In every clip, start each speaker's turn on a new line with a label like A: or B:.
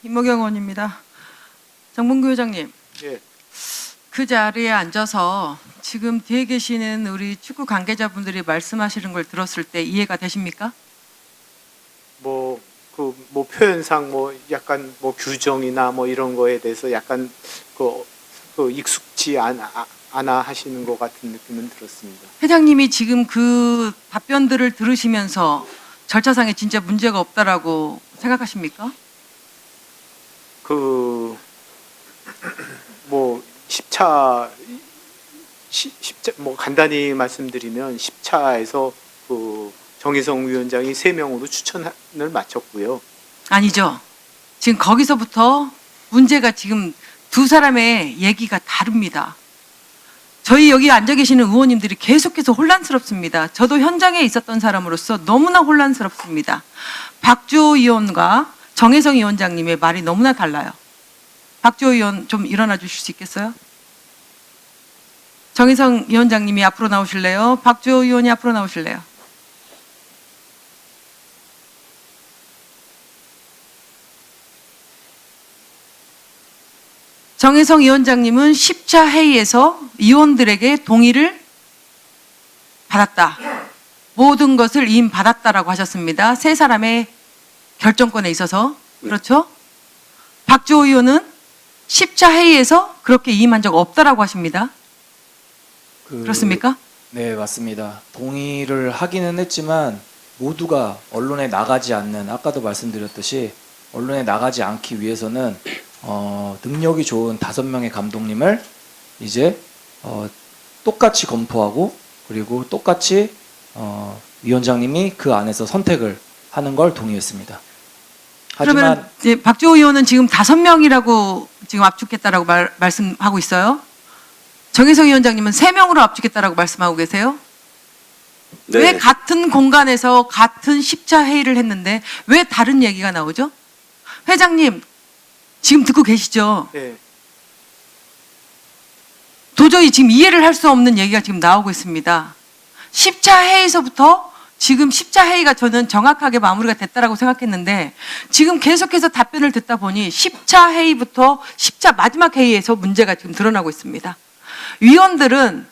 A: 임모경 의원입니다. 정봉규 회장님,
B: 예,
A: 그 자리에 앉아서 지금 뒤에 계시는 우리 축구 관계자분들이 말씀하시는 걸 들었을 때 이해가 되십니까?
B: 뭐 표현상 약간 규정이나 이런 거에 대해서 약간 익숙지 않아 하시는 것 같은 느낌은 들었습니다.
A: 회장님이 지금 그 답변들을 들으시면서 절차상에 진짜 문제가 없다라고 생각하십니까?
B: 십차 간단히 말씀드리면 10차에서 정의성 위원장이 3명으로 추천을 마쳤고요.
A: 아니죠. 지금 거기서부터 문제가 지금 두 사람의 얘기가 다릅니다. 저희 여기 앉아 계시는 의원님들이 계속해서 혼란스럽습니다. 저도 현장에 있었던 사람으로서 너무나 혼란스럽습니다. 박주호 의원과 정혜성 위원장님의 말이 너무나 달라요. 박주호 의원 좀 일어나 주실 수 있겠어요? 정혜성 위원장님이 앞으로 나오실래요? 박주호 의원이 앞으로 나오실래요? 정혜성 위원장님은 10차 회의에서 의원들에게 동의를 받았다. 모든 것을 이임받았다라고 하셨습니다. 세 사람의 결정권에 있어서. 그렇죠? 박주호 의원은 10차 회의에서 그렇게 이임한 적 없다라고 하십니다. 그렇습니까?
C: 네, 맞습니다. 동의를 하기는 했지만 모두가 언론에 나가지 않는, 아까도 말씀드렸듯이 언론에 나가지 않기 위해서는 능력이 좋은 5명의 감독님을 이제 똑같이 검토하고, 그리고 똑같이 위원장님이 그 안에서 선택을 하는 걸 동의했습니다.
A: 그러면 이제 박주호 의원은 지금 5명이라고 지금 압축했다라고 말씀하고 있어요. 정혜성 위원장님은 3명으로 압축했다라고 말씀하고 계세요.
D: 네.
A: 왜 같은 공간에서 같은 10차 회의를 했는데 왜 다른 얘기가 나오죠? 회장님 지금 듣고 계시죠?
B: 네.
A: 도저히 지금 이해를 할 수 없는 얘기가 지금 나오고 있습니다. 10차 회의에서부터 지금 10차 회의가 저는 정확하게 마무리가 됐다라고 생각했는데 지금 계속해서 답변을 듣다 보니 10차 회의부터 10차 마지막 회의에서 문제가 지금 드러나고 있습니다. 위원들은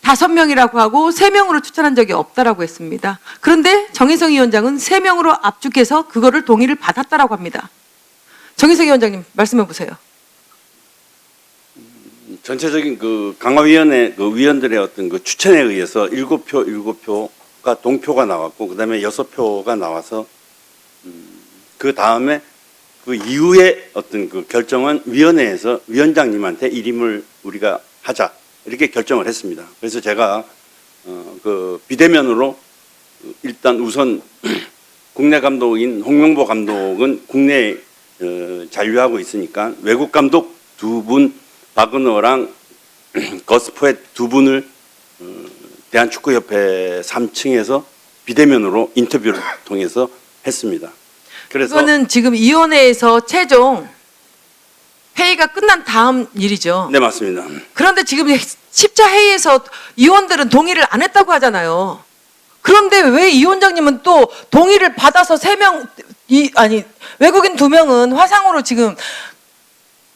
A: 5명이라고 하고 3명으로 추천한 적이 없다라고 했습니다. 그런데 정혜성 위원장은 3명으로 압축해서 그거를 동의를 받았다라고 합니다. 정혜성 위원장님 말씀해 보세요.
D: 전체적인 그 강화위원회 그 위원들의 어떤 그 추천에 의해서 7표가 동표가 나왔고, 그다음에 6표가 나와서 그 다음에 그 이후에 어떤 그 결정은 위원회에서 위원장님한테 일임을 우리가 하자 이렇게 결정을 했습니다. 그래서 제가 그 비대면으로 일단 우선 국내 감독인 홍명보 감독은 국내에 잔류하고 있으니까 외국 감독 2분 박은호랑 거스포엣 2분을 대한축구협회 3층에서 비대면으로 인터뷰를 통해서 했습니다. 그래서
A: 그거는 지금 위원회에서 최종 회의가 끝난 다음 일이죠.
D: 네, 맞습니다.
A: 그런데 지금 10차 회의에서 위원들은 동의를 안 했다고 하잖아요. 그런데 왜 이 위원장님은 또 동의를 받아서 3명, 외국인 2명은 화상으로 지금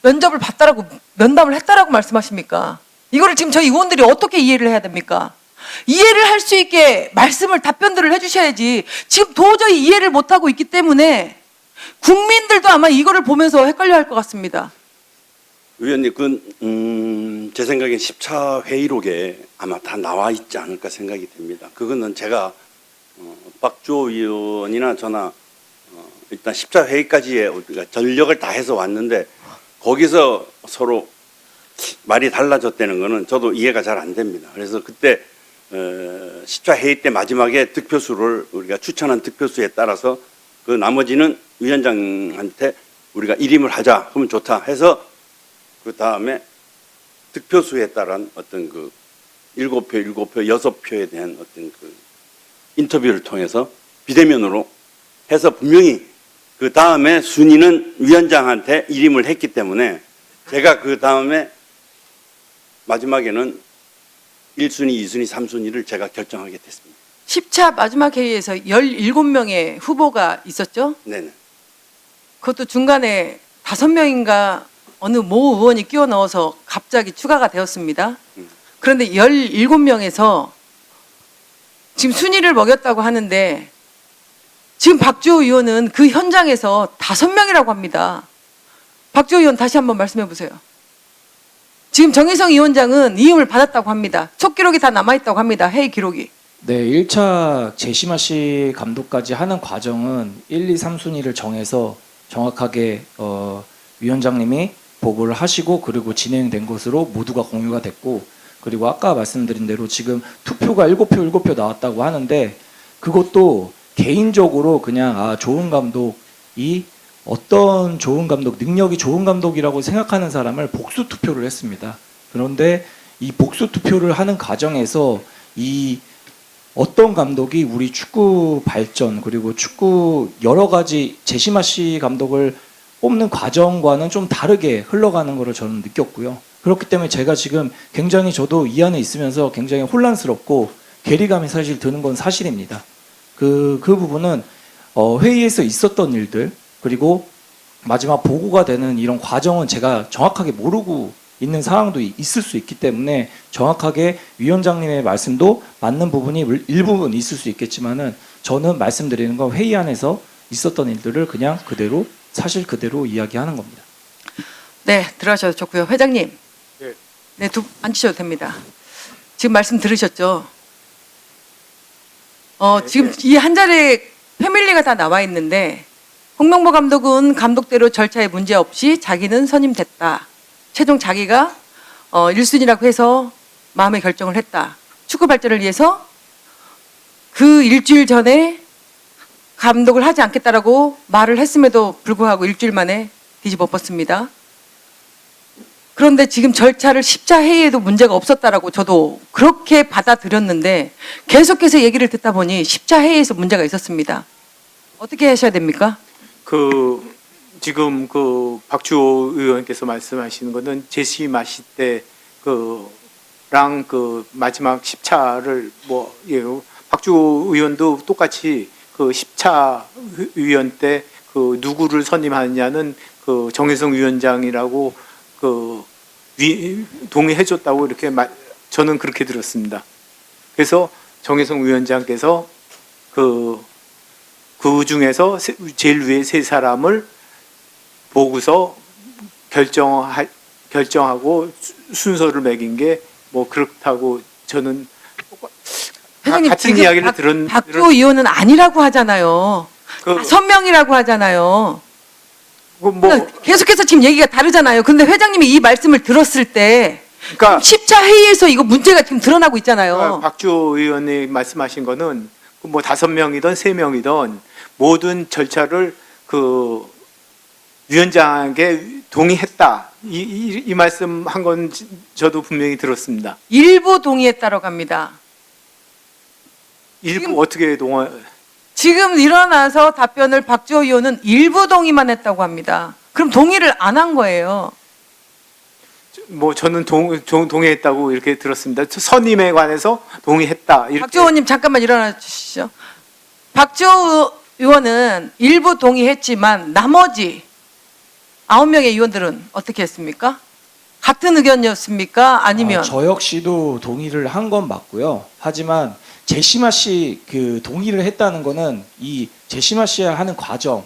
A: 면접을 봤다라고, 면담을 했다라고 말씀하십니까? 이거를 지금 저희 의원들이 어떻게 이해를 해야 됩니까? 이해를 할 수 있게 답변들을 해주셔야지. 지금 도저히 이해를 못하고 있기 때문에 국민들도 아마 이거를 보면서 헷갈려 할 것 같습니다.
D: 의원님, 제 생각엔 10차 회의록에 아마 다 나와 있지 않을까 생각이 됩니다. 그거는 제가 박주호 의원이나 저나 일단 10차 회의까지의 우리가 전력을 다해서 왔는데 거기서 서로 말이 달라졌다는 거는 저도 이해가 잘 안 됩니다. 그래서 그때 10차 회의 때 마지막에 득표수를 우리가 추천한 득표수에 따라서 그 나머지는 위원장한테 우리가 일임을 하자 하면 좋다 해서 그 다음에 득표수에 따른 어떤 그 7표, 6표에 대한 어떤 그 인터뷰를 통해서 비대면으로 해서 분명히 그 다음에 순위는 위원장한테 일임을 했기 때문에 제가 그 다음에 마지막에는 1순위, 2순위, 3순위를 제가 결정하게 됐습니다.
A: 10차 마지막 회의에서 17명의 후보가 있었죠?
D: 네네.
A: 그것도 중간에 5명인가 어느 모 의원이 끼워 넣어서 갑자기 추가가 되었습니다. 그런데 17명에서 지금 순위를 먹였다고 하는데 지금 박주호 의원은 그 현장에서 5명이라고 합니다. 박주호 의원 다시 한번 말씀해 보세요. 지금 정의성 위원장은 이임을 받았다고 합니다. 촉기록이 다 남아있다고 합니다. 회의 기록이.
C: 네, 1차 제시마 씨 감독까지 하는 과정은 1, 2, 3순위를 정해서 정확하게 위원장님이 보고를 하시고 그리고 진행된 것으로 모두가 공유가 됐고, 그리고 아까 말씀드린 대로 지금 투표가 7표 나왔다고 하는데 그것도 개인적으로 그냥 좋은 감독이 어떤 좋은 감독, 능력이 좋은 감독이라고 생각하는 사람을 복수 투표를 했습니다. 그런데 이 복수 투표를 하는 과정에서 이 어떤 감독이 우리 축구 발전 그리고 축구 여러 가지 제시마 씨 감독을 뽑는 과정과는 좀 다르게 흘러가는 것을 저는 느꼈고요. 그렇기 때문에 제가 지금 굉장히 저도 이 안에 있으면서 굉장히 혼란스럽고 괴리감이 사실 드는 건 사실입니다. 그 부분은 회의에서 있었던 일들 그리고 마지막 보고가 되는 이런 과정은 제가 정확하게 모르고 있는 상황도 있을 수 있기 때문에 정확하게 위원장님의 말씀도 맞는 부분이 일부분 있을 수 있겠지만은 저는 말씀드리는 건 회의 안에서 있었던 일들을 그냥 그대로 사실 그대로 이야기하는 겁니다.
A: 네, 들어가셔도 좋고요. 회장님.
B: 네.
A: 네, 앉으셔도 됩니다. 지금 말씀 들으셨죠? 지금 이 한 자리에 패밀리가 다 나와 있는데 홍명보 감독은 감독대로 절차에 문제 없이 자기는 선임됐다. 최종 자기가 1순위라고 해서 마음의 결정을 했다. 축구 발전을 위해서 그 일주일 전에 감독을 하지 않겠다라고 말을 했음에도 불구하고 일주일 만에 뒤집어 엎었습니다. 그런데 지금 절차를 십자 회의에도 문제가 없었다라고 저도 그렇게 받아들였는데 계속해서 얘기를 듣다 보니 십자 회의에서 문제가 있었습니다. 어떻게 하셔야 됩니까?
B: 지금 박주호 의원께서 말씀하시는 거는 제시마 씨 때 그랑 마지막 10차를 박주호 의원도 똑같이 10차 위원 때 누구를 선임하느냐는 정혜성 위원장이라고 동의해줬다고 이렇게 저는 그렇게 들었습니다. 그래서 정혜성 위원장께서 그 중에서 제일 위에 3사람을 보고서 결정하고 순서를 매긴 게 그렇다고 저는
A: 회장님,
B: 같은
A: 지금
B: 이야기를
A: 박주호 의원은 아니라고 하잖아요. 5명이라고 하잖아요. 그러니까 계속해서 지금 얘기가 다르잖아요. 근데 회장님이 이 말씀을 들었을 때
B: 그러니까
A: 10차 회의에서 이거 문제가 지금 드러나고 있잖아요.
B: 박주호 의원이 말씀하신 거는 5명이든 3명이든 모든 절차를 위원장에게 동의했다. 이 말씀한 건 저도 분명히 들었습니다.
A: 일부 동의했다라고 합니다.
B: 일부
A: 지금-
B: 어떻게
A: 지금 일어나서 답변을 박주호 의원은 일부 동의만 했다고 합니다. 그럼 동의를 안 한 거예요.
B: 저는 동의했다고 이렇게 들었습니다. 선임에 관해서 동의했다. 이렇게.
A: 박주호 의원님 잠깐만 일어나 주시죠. 박주호 의원은 일부 동의했지만 나머지 9명의 의원들은 어떻게 했습니까? 같은 의견이었습니까? 아니면
C: 저 역시도 동의를 한 건 맞고요. 하지만 제시마 씨 동의를 했다는 거는 이 제시마 씨 하는 과정,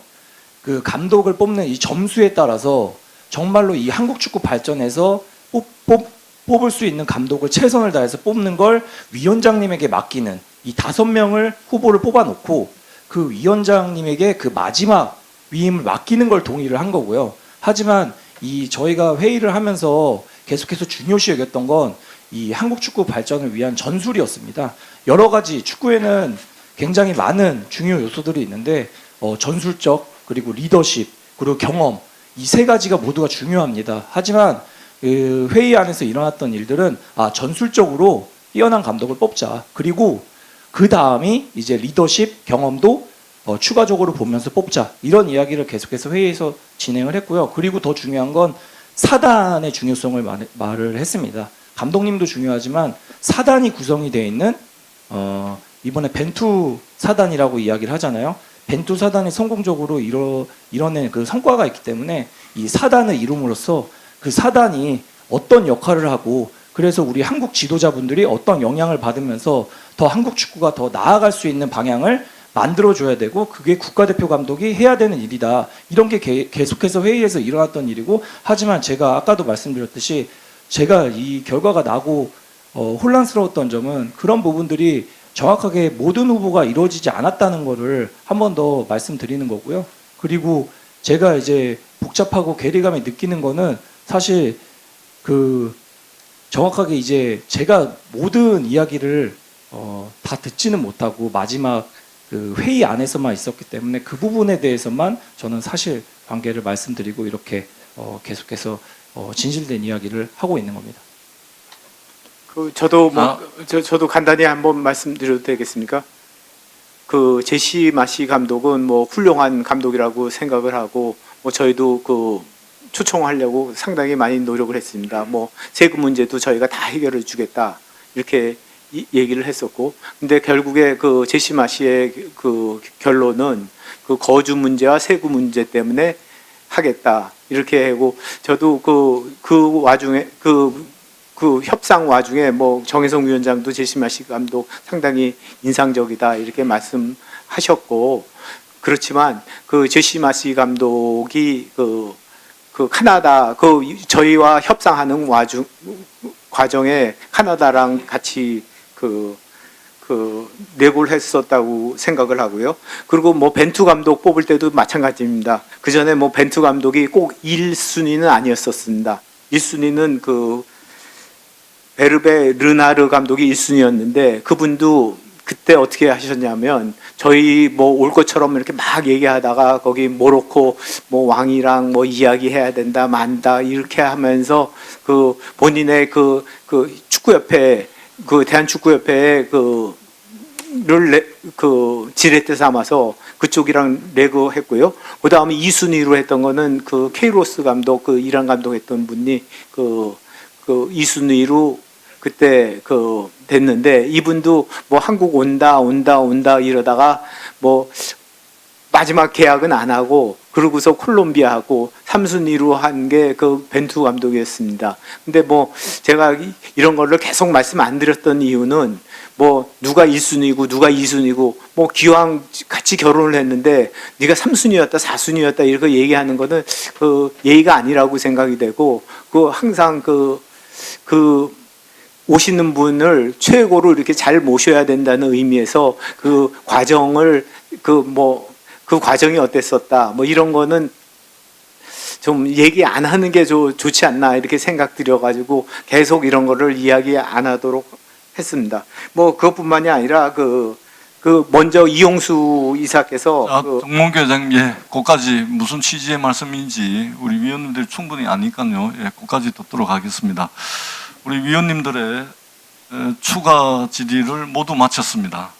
C: 감독을 뽑는 이 점수에 따라서 정말로 이 한국 축구 발전에서 뽑을 수 있는 감독을 최선을 다해서 뽑는 걸 위원장님에게 맡기는 이 5명을 후보를 뽑아놓고 그 위원장님에게 그 마지막 위임을 맡기는 걸 동의를 한 거고요. 하지만 저희가 회의를 하면서 계속해서 중요시 여겼던 건 이 한국 축구 발전을 위한 전술이었습니다. 여러 가지 축구에는 굉장히 많은 중요 요소들이 있는데 전술적 그리고 리더십 그리고 경험 이 3가지가 모두가 중요합니다. 하지만 회의 안에서 일어났던 일들은 전술적으로 뛰어난 감독을 뽑자. 그리고 그 다음이 이제 리더십 경험도 추가적으로 보면서 뽑자. 이런 이야기를 계속해서 회의에서 진행을 했고요. 그리고 더 중요한 건 사단의 중요성을 말을 했습니다. 감독님도 중요하지만 사단이 구성이 되어 있는 이번에 벤투 사단이라고 이야기를 하잖아요. 벤투 사단이 성공적으로 이뤄낸 그 성과가 있기 때문에 이 사단을 이룸으로써 그 사단이 어떤 역할을 하고 그래서 우리 한국 지도자분들이 어떤 영향을 받으면서 더 한국 축구가 더 나아갈 수 있는 방향을 만들어줘야 되고 그게 국가대표 감독이 해야 되는 일이다. 이런 게 계속해서 회의에서 일어났던 일이고 하지만 제가 아까도 말씀드렸듯이 제가 이 결과가 나고 혼란스러웠던 점은 그런 부분들이 정확하게 모든 후보가 이루어지지 않았다는 거를 한 번 더 말씀드리는 거고요. 그리고 제가 이제 복잡하고 괴리감이 느끼는 거는 사실 그 정확하게 이제 제가 모든 이야기를 다 듣지는 못하고 마지막 그 회의 안에서만 있었기 때문에 그 부분에 대해서만 저는 사실 관계를 말씀드리고 이렇게 계속해서 진실된 이야기를 하고 있는 겁니다.
B: 저도 저도 간단히 한번 말씀드려도 되겠습니까? 그 제시 마시 감독은 뭐 훌륭한 감독이라고 생각을 하고 뭐 저희도 그 초청하려고 상당히 많이 노력을 했습니다. 뭐 세금 문제도 저희가 다 해결해 주겠다 이렇게 얘기를 했었고, 근데 결국에 그 제시 마시의 그 결론은 그 거주 문제와 세금 문제 때문에 하겠다 이렇게 하고, 저도 그 와중에 그 협상 와중에 뭐 정혜성 위원장도 제시마시 감독 상당히 인상적이다 이렇게 말씀하셨고, 그렇지만 그 제시마시 감독이 그 카나다 저희와 협상하는 과정에 카나다랑 같이 내고를 했었다고 생각을 하고요. 그리고 뭐 벤투 감독 뽑을 때도 마찬가지입니다. 그 전에 뭐 벤투 감독이 꼭 1순위는 아니었었습니다. 1순위는 그 베르베 르나르 감독이 1순위였는데 그분도 그때 어떻게 하셨냐면 저희 뭐 올 것처럼 이렇게 막 얘기하다가 거기 모로코 뭐 왕이랑 뭐 이야기해야 된다 만다 이렇게 하면서 그 본인의 그 축구협회 그 대한축구협회에 지렛대 삼아서 그쪽이랑 레고했고요. 그 다음에 2순위로 했던 거는 그 케이로스 감독 그 이란 감독 했던 분이 그 2순위로 그때 됐는데, 이분도 뭐 한국 온다 이러다가 뭐 마지막 계약은 안 하고 그러고서 콜롬비아하고 3순위로 한 게 그 벤투 감독이었습니다. 근데 뭐 제가 이런 거를 계속 말씀 안 드렸던 이유는 뭐 누가 1순위고 누가 2순위고 뭐 기왕 같이 결혼을 했는데 네가 3순위였다 4순위였다 이렇게 얘기하는 거는 그 예의가 아니라고 생각이 되고, 항상 오시는 분을 최고로 이렇게 잘 모셔야 된다는 의미에서 그 과정을 그 과정이 어땠었다 뭐 이런 거는 좀 얘기 안 하는 게 좋지 않나 이렇게 생각 들여가지고 계속 이런 거를 이야기 안 하도록 했습니다. 뭐 그것뿐만이 아니라 먼저 이용수 이사께서
E: 정몽규 회장님, 예, 그까지 무슨 취지의 말씀인지 우리 위원님들이 충분히 아니까요. 예, 그까지 듣도록 하겠습니다. 우리 위원님들의 추가 질의를 모두 마쳤습니다.